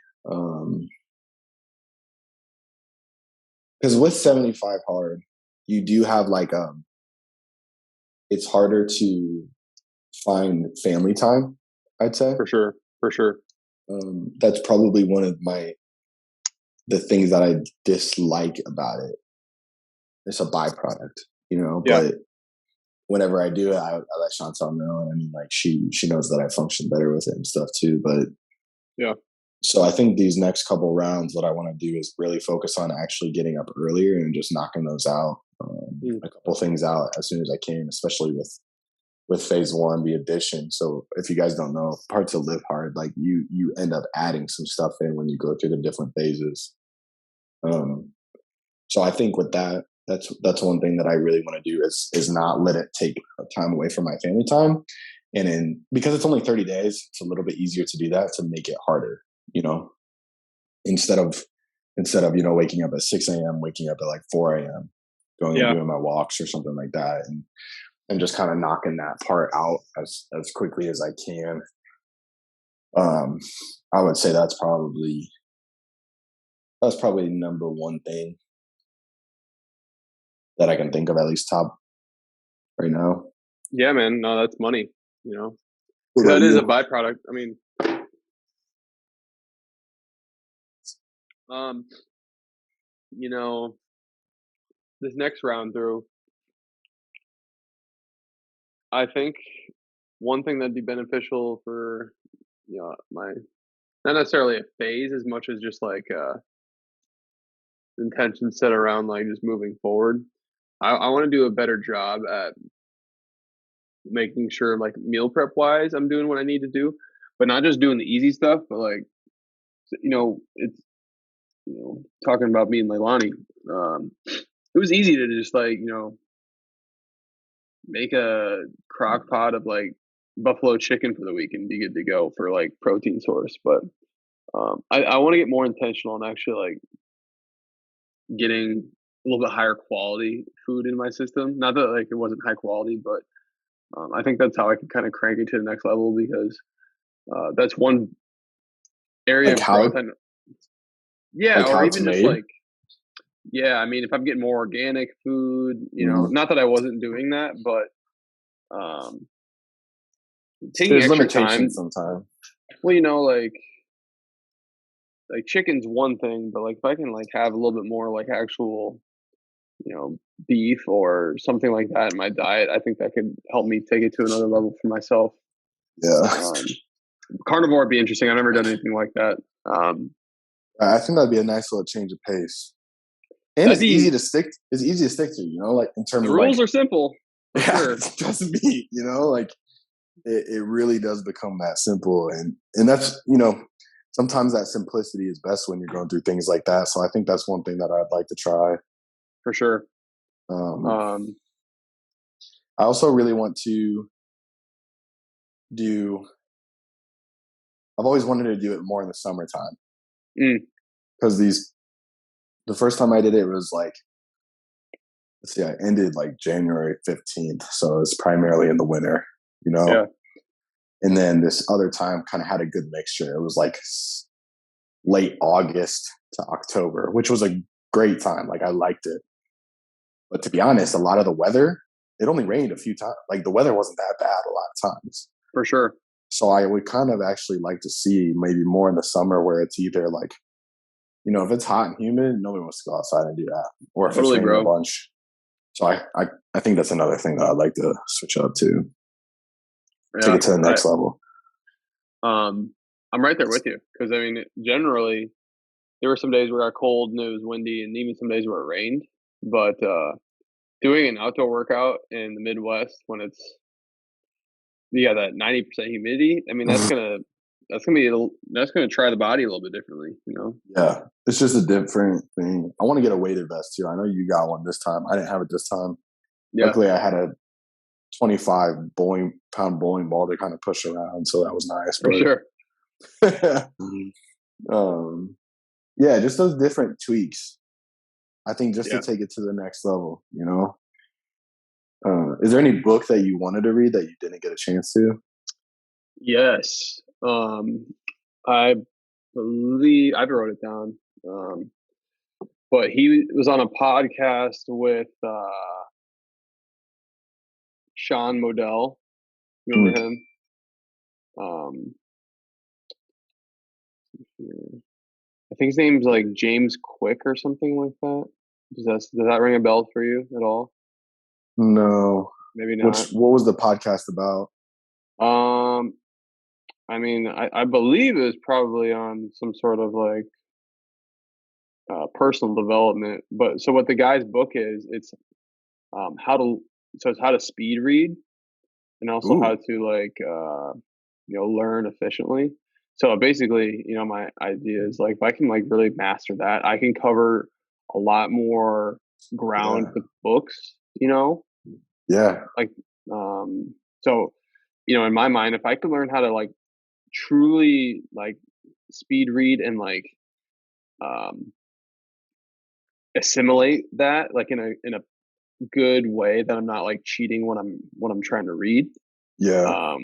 because with 75 hard, you do have like it's harder to find family time, I'd say. For sure. That's probably one of the things that I dislike about it. It's a byproduct, Yeah. but whenever I do it, I let Chantal know. And I mean, like she knows that I function better with it and stuff too. But yeah. So I think these next couple rounds, what I want to do is really focus on actually getting up earlier and just knocking those out, a couple things out as soon as I can, especially with phase one, the addition. So if you guys don't know, parts of Live Hard, like you end up adding some stuff in when you go through the different phases. So I think with that, that's one thing that I really want to do is not let it take time away from my family time. And then because it's only 30 days, it's a little bit easier to do that, to make it harder, instead of, waking up at 6 a.m., waking up at like 4 a.m., going and doing my walks or something like that. And just kind of knocking that part out as quickly as I can. I would say that's probably number one thing that I can think of, at least top right now. Yeah, man. No, that's money, That is a byproduct. I mean, this next round through, I think one thing that'd be beneficial for, my, not necessarily a phase as much as just like intention set around like just moving forward. I want to do a better job at making sure like meal prep wise I'm doing what I need to do, but not just doing the easy stuff, but like, it's, talking about me and Leilani, it was easy to just like, make a crock pot of like buffalo chicken for the week and be good to go for like protein source. But I want to get more intentional and actually like getting a little bit higher quality food in my system. Not that like it wasn't high quality, but I think that's how I can kind of crank it to the next level, because that's one area like of growth. Yeah, like or how even it's just made? like, yeah, I mean, if I'm getting more organic food, not that I wasn't doing that, but taking There's extra time. sometimes. Well, like chicken's one thing, but like if I can like have a little bit more like actual, beef or something like that in my diet, I think that could help me take it to another level for myself. Yeah. Carnivore would be interesting. I've never done anything like that. I think that'd be a nice little change of pace. And it's easy to stick. It's easy to stick to, like in terms of the rules are simple. For sure. Trust me, like it really does become that simple, and that's sometimes that simplicity is best when you're going through things like that. So I think that's one thing that I'd like to try. For sure. I also really want to do. I've always wanted to do it more in the summertime, because the first time I did it was like, let's see, I ended like January 15th, so it's primarily in the winter, Yeah. And then this other time kind of had a good mixture. It was like late August to October, which was a great time. Like I liked it. But to be honest, a lot of the weather, it only rained a few times. Like the weather wasn't that bad a lot of times. For sure. So I would kind of actually like to see maybe more in the summer, where it's either like, if it's hot and humid, nobody wants to go outside and do that. Or if it's raining a bunch. So I think that's another thing that I'd like to switch up to. Yeah, take it to the next level. I'm right there with you, because I mean, generally, there were some days where it got cold and it was windy, and even some days where it rained. But doing an outdoor workout in the Midwest when it's that 90% humidity, I mean, that's gonna that's gonna try the body a little bit differently, you know. Yeah, it's just a different thing. I want to get a weighted vest too. I know you got one this time. I didn't have it this time. Yeah. Luckily, I had a 25-pound bowling ball to kind of push around, so that was nice. For sure. Yeah, just those different tweaks. I think just to take it to the next level, you know. Is there any book that you wanted to read that you didn't get a chance to? Yes. I believe I wrote it down. But he was on a podcast with Sean Modell. Remember him? I think his name's like James Quick or something like that. Does that ring a bell for you at all? No. Maybe not. What was the podcast about? I mean, I believe it was probably on some sort of like personal development. But so what the guy's book is, it's how to speed read, and also how to like learn efficiently. So basically, my idea is like if I can like really master that, I can cover a lot more ground with books, Yeah. Like so in my mind, if I could learn how to like truly like speed read and like assimilate that like in a good way that I'm not like cheating when I'm trying to read. Yeah.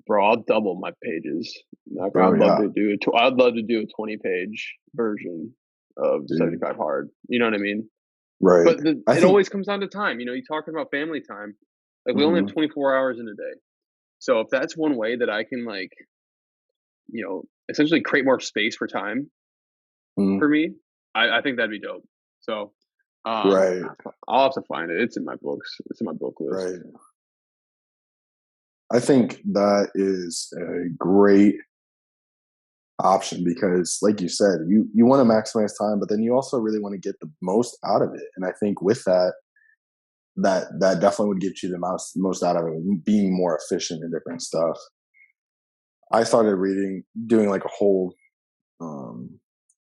Bro, I'll double my pages. Like, I'd love to do 20 page version of 75 hard. You know what I mean? Right. But it always comes down to time. You're talking about family time. Like we only have 24 hours in a day. So if that's one way that I can like, essentially create more space for time for me, I think that'd be dope. So right. I'll have to find it. It's in my books. It's in my book list. Right. I think that is a great option because, like you said, you want to maximize time, but then you also really want to get the most out of it. And I think with that definitely would get you the most out of it, being more efficient in different stuff. I started doing like a whole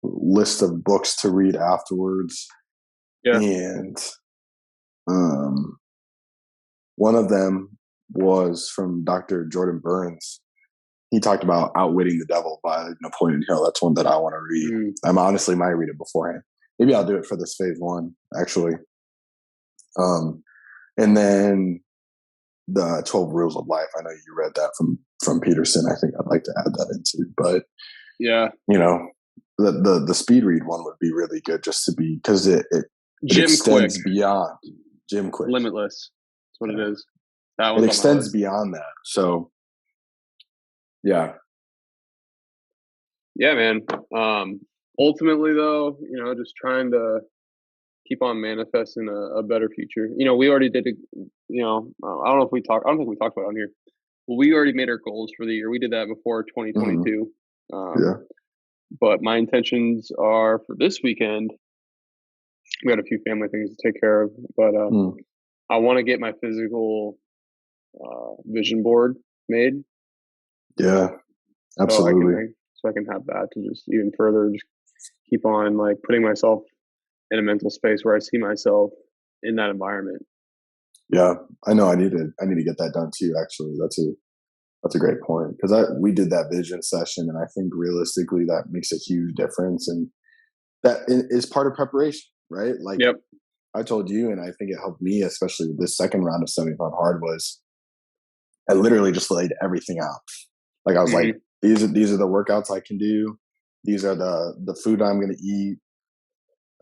list of books to read afterwards. Yeah. And one of them was from Dr. Jordan Burns. He talked about Outwitting the Devil by Napoleon Hill. That's one that I want to read. I honestly might read it beforehand. Maybe I'll do it for this phase 1, actually. And then the 12 Rules of Life. I know you read that from Peterson. I think I'd like to add that into. But yeah, the speed read one would be really good just to be because it extends beyond Jim Quick. Limitless. That's what it is. It extends beyond that. So yeah. Yeah, man. Ultimately though, just trying to keep on manifesting a better future. We already did it, I don't think we talked about it on here. Well, we already made our goals for the year. We did that before 2022. Yeah. But my intentions are for this weekend. We got a few family things to take care of, but I want to get my physical vision board made. Yeah, absolutely. So I can have that to just even further just keep on like putting myself in a mental space where I see myself in that environment. Yeah, I know. I need to get that done too. Actually, that's a great point because we did that vision session, and I think realistically that makes a huge difference, and that is part of preparation, right? Like, yep. I told you, and I think it helped me, especially with this second round of 75 hard, was I literally just laid everything out. Like I was like, these are the workouts I can do. These are the food I'm going to eat.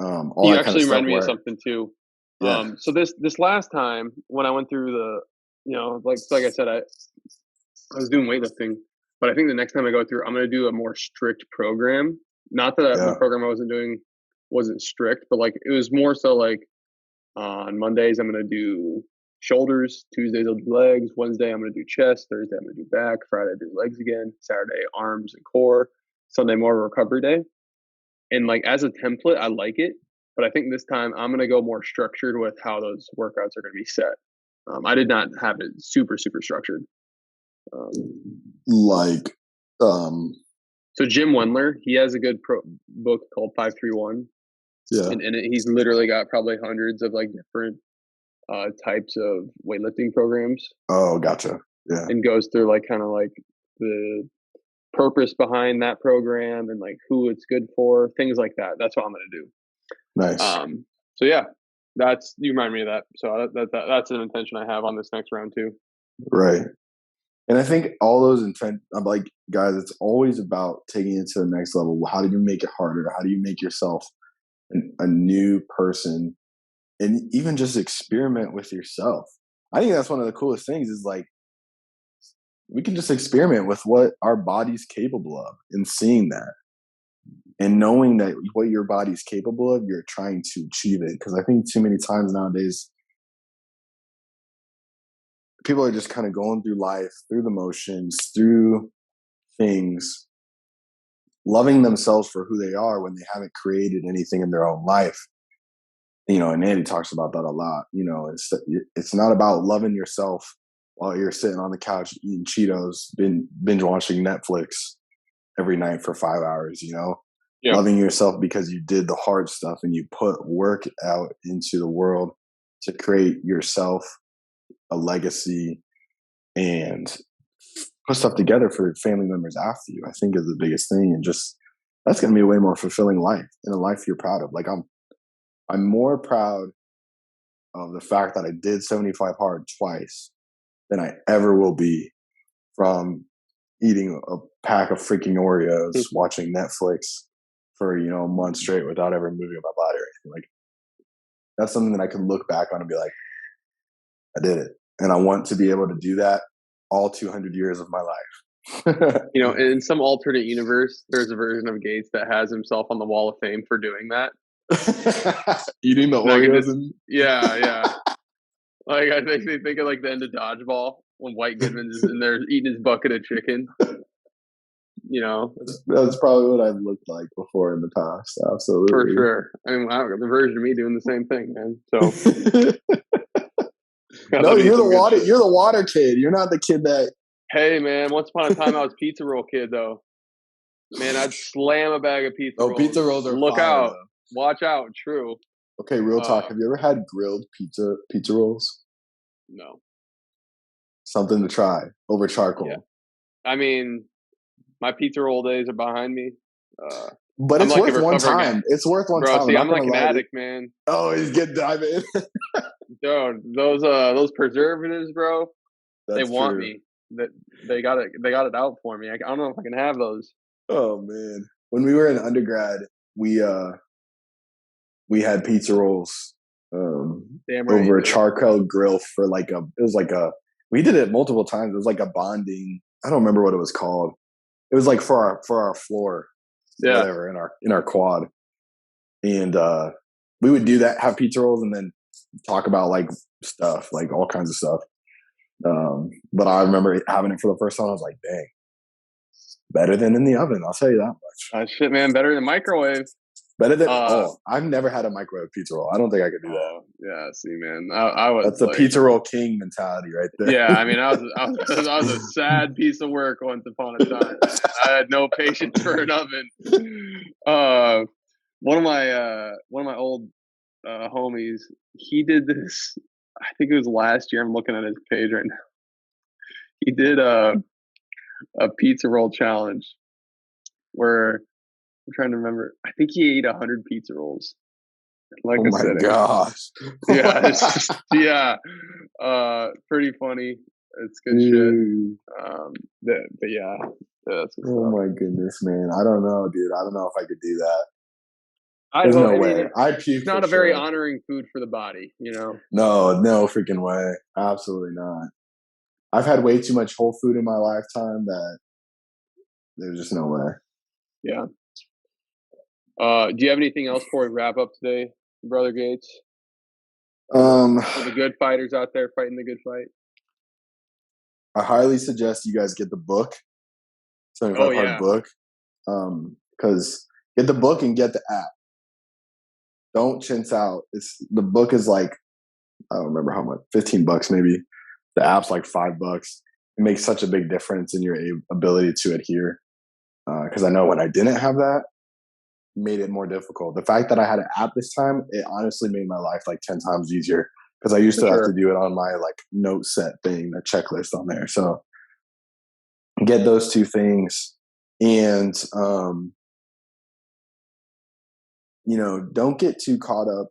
You actually reminded me of something too. Yeah. So this last time when I went through like I said, I was doing weightlifting, but I think the next time I go through, I'm going to do a more strict program. Not that the program I wasn't doing wasn't strict, but like it was more so like on Mondays I'm going to do shoulders, Tuesdays I'll do legs, Wednesday I'm going to do chest, Thursday I'm going to do back, Friday I do legs again, Saturday arms and core, Sunday more of a recovery day. And like as a template, I like it, but I think this time I'm going to go more structured with how those workouts are going to be set. I did not have it super, super structured. Like Um, So Jim Wendler, he has a good book called 531. Yeah. And in it, he's literally got probably hundreds of like different types of weightlifting programs. Oh, gotcha. Yeah. And goes through like kind of like the purpose behind that program and like who it's good for, things like that. That's what I'm going to do. Nice. So yeah, you remind me of that. So that's an intention I have on this next round too. Right. And I think all those I'm like, guys, it's always about taking it to the next level. How do you make it harder? How do you make yourself a new person? And even just experiment with yourself. I think that's one of the coolest things is like, we can just experiment with what our body's capable of and seeing that. And knowing that what your body's capable of, you're trying to achieve it. Because I think too many times nowadays, people are just kind of going through life, through the motions, through things, loving themselves for who they are when they haven't created anything in their own life. You know, and Andy talks about that a lot. You know, it's not about loving yourself while you're sitting on the couch eating Cheetos, binge watching Netflix every night for 5 hours, you know? Yeah. Loving yourself because you did the hard stuff and you put work out into the world to create yourself a legacy and put stuff together for family members after you, I think is the biggest thing. And just, that's going to be a way more fulfilling life and a life you're proud of. Like I'm more proud of the fact that I did 75 hard twice than I ever will be from eating a pack of freaking Oreos, watching Netflix for, you know, a month straight without ever moving my body or anything. Like, that's something that I can look back on and be like, I did it. And I want to be able to do that all 200 years of my life. You know, in some alternate universe, there's a version of Gates that has himself on the Wall of Fame for doing that. Eating the Oreos. Yeah. Like, I think they think of like the end of Dodgeball when White Goodman's is in there eating his bucket of chicken. You know, that's probably what I've looked like before in the past. Absolutely, for sure. I mean, the version of me doing the same thing, man. So, no, you're the water. You're the water kid. You're not the kid that. Hey, man! Once upon a time, I was pizza roll kid, though. Man, I'd slam a bag of pizza rolls. Oh, pizza rolls are look fire, out! Though. Watch out! True. Okay, real talk. Have you ever had grilled pizza rolls? No. Something to try over charcoal. Yeah. I mean, my pizza roll days are behind me. But it's worth one time. It's worth one time. See, I'm like an addict, man. Oh, he's getting dive in. Dude, those preservatives, bro. That's they want me. They got it out for me. I don't know if I can have those. Oh man. When we were in undergrad, we had pizza rolls over a charcoal grill for we did it multiple times. It was like a bonding. I don't remember what it was called. It was like for our floor, whatever, in our quad. And we would do that, have pizza rolls, and then talk about like stuff, like all kinds of stuff. But I remember having it for the first time. I was like, dang, better than in the oven. I'll tell you that much. Shit, man, better than microwave. Better than I've never had a microwave pizza roll. I don't think I could do that. Yeah, see, man, I was. That's the pizza roll king mentality, right there. Yeah, I mean, I was a sad piece of work once upon a time. I had no patience for an oven. One of my old homies, he did this. I think it was last year. I'm looking at his page right now. He did a pizza roll challenge where I'm trying to remember. I think he ate 100 pizza rolls. Like oh my gosh! Yeah, pretty funny. It's good shit. But yeah, that's oh my goodness, man! I don't know, dude. I don't know if I could do that. There's no way. I'd puke. It's not a very honoring food for the body, you know. No freaking way. Absolutely not. I've had way too much whole food in my lifetime that there's just no way. Yeah. Do you have anything else before we wrap up today, Brother Gates? For the good fighters out there fighting the good fight. I highly suggest you guys get the book. 75 Hard book. Because get the book and get the app. Don't chintz out. The book is like, I don't remember how much, $15 maybe. The app's like $5. It makes such a big difference in your ability to adhere. because I know when I didn't have that, made it more difficult. The fact that I had an app this time, it honestly made my life like 10 times easier because I used to have to do it on my like note set thing, the checklist on there. So get those two things, and don't get too caught up.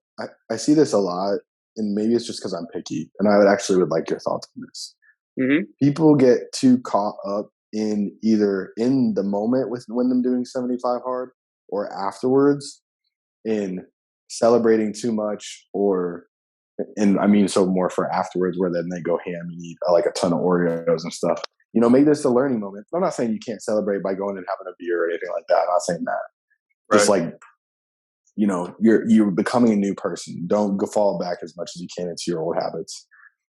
I see this a lot, and maybe it's just because I'm picky, and I would like your thoughts on this. Mm-hmm. People get too caught up in either in the moment when them doing 75 hard or afterwards in celebrating too much, and I mean, so more for afterwards where then they go ham and eat like a ton of Oreos and stuff. Make this a learning moment. I'm not saying you can't celebrate by going and having a beer or anything like that. I'm not saying that. Right. Just like, you're becoming a new person. Don't fall back as much as you can into your old habits.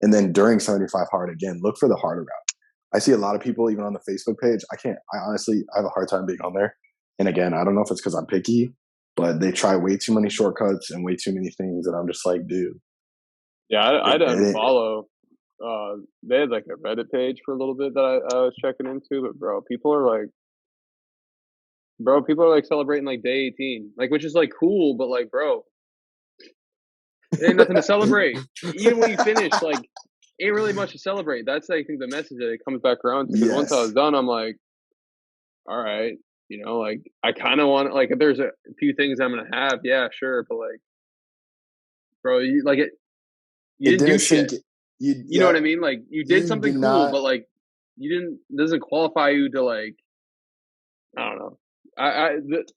And then during 75 hard, again, look for the harder route. I see a lot of people, even on the Facebook page. I honestly have a hard time being on there. And again, I don't know if it's because I'm picky, but they try way too many shortcuts and way too many things. And I'm just like, dude. Yeah, I didn't follow. They had like a Reddit page for a little bit that I was checking into, but people are like celebrating like day 18, like, which is like cool, but like, bro, it ain't nothing to celebrate. Even when you finish, like, ain't really much to celebrate. That's, I think, the message that it comes back around to. Because once I was done, I'm like, all right, like, I kind of want, like, if there's a few things I'm gonna have, yeah, sure, but like, bro, you didn't do shit. You know what I mean? Like, you did something cool, but like, doesn't qualify you to, like, I don't know.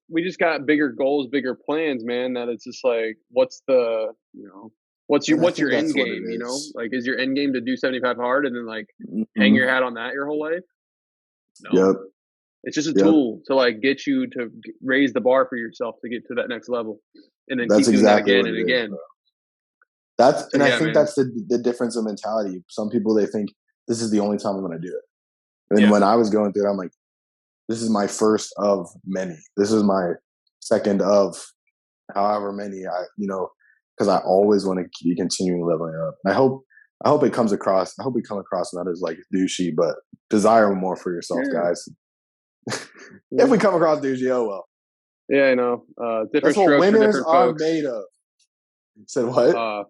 We just got bigger goals, bigger plans, man. That it's just like, what's your end game? Like, is your end game to do 75 hard and then like hang your hat on that your whole life? No. Yep. It's just a tool to like get you to raise the bar for yourself to get to that next level, and then keep doing that again and again. I think that's the difference in mentality. Some people, they think this is the only time I'm going to do it. And when I was going through it, I'm like, this is my first of many. This is my second of however many. Because I always want to be continuing leveling up. And I hope it comes across. I hope we come across not as like douchey, but desire more for yourself, guys. If we come across douchey, oh well. Yeah, I know. Different strokes for different folks. Made of. Said what?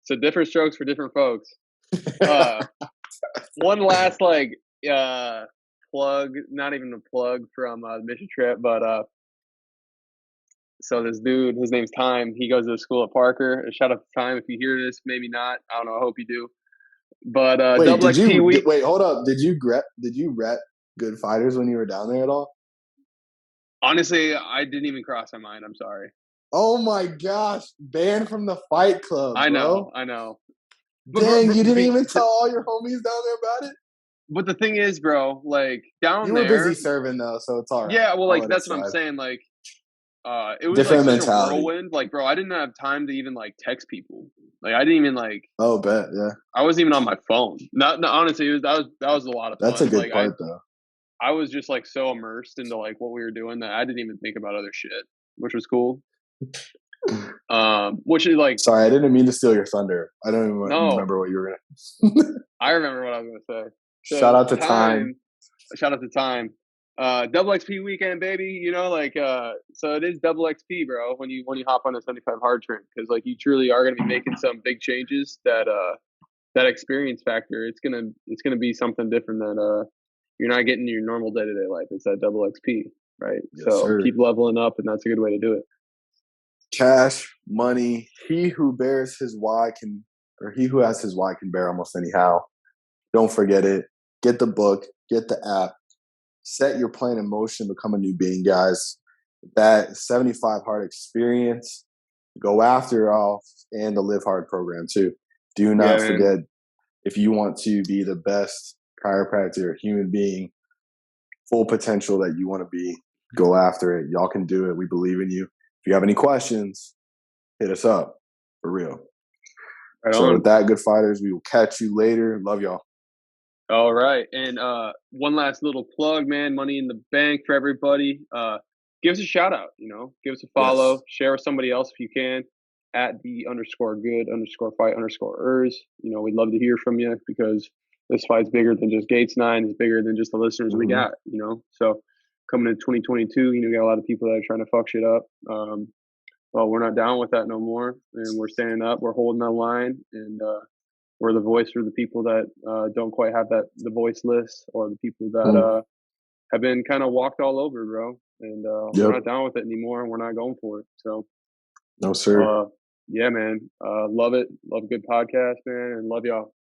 So different strokes for different folks. One last plug, not even a plug from the mission trip, but so this dude, his name's Time. He goes to school at Parker. Shout out to Time if you hear this. Maybe not. I don't know. I hope you do. But double XP week. Wait, hold up. Did you rep good fighters when you were down there at all? Honestly, I didn't even cross my mind. I'm sorry. Oh my gosh, banned from the Fight Club. I know. Dang, you didn't even tell all your homies down there about it? But the thing is, bro, like, down there, you were busy serving though, so it's all right. Yeah, well, like, that's what I'm saying. Like, it was different like mentality. Such a whirlwind. Like, bro, I didn't have time to even like text people. Like, I didn't even like. Oh, bet, yeah. I wasn't even on my phone. No, honestly, that was a lot of fun. That's a good part, though. I was just like so immersed into like what we were doing that I didn't even think about other shit, which was cool. Which is like. Sorry, I didn't mean to steal your thunder. I don't even remember what you were gonna. I remember what I was gonna say. So, shout out to Time. Shout out to Time. Double XP weekend, baby. So it is double XP, bro. When you hop on a 75 hard train, because like you truly are gonna be making some big changes. That experience factor, it's gonna be something different that you're not getting in your normal day-to-day life. It's that double XP, right? Yes, sir. Keep leveling up, and that's a good way to do it. Cash, money. He who bears his why can, or he who has his why can bear almost anyhow. Don't forget it. Get the book. Get the app. Set your plan in motion. Become a new being, guys. That 75 hard experience. Go after it all, and the Live Hard program too. Do not forget, if you want to be the best chiropractor, human being, full potential that you want to be, go after it. Y'all can do it. We believe in you. If you have any questions, hit us up. For real. So with that, good fighters, we will catch you later. Love y'all. All right. And one last little plug, man. Money in the bank for everybody. Give us a shout out, give us a follow, share with somebody else if you can, at @the_good_fight_ers. We'd love to hear from you, because this fight's bigger than just Gates 9. It's bigger than just the listeners we got, So coming into 2022, you got a lot of people that are trying to fuck shit up. Well, we're not down with that no more, and we're standing up. We're holding that line, and we're the voice for the people that don't quite have the voiceless, or the people that have been kind of walked all over, bro. And we're not down with it anymore, and we're not going for it. So, no, sir. Yeah, man. Love it. Love a good podcast, man, and love y'all.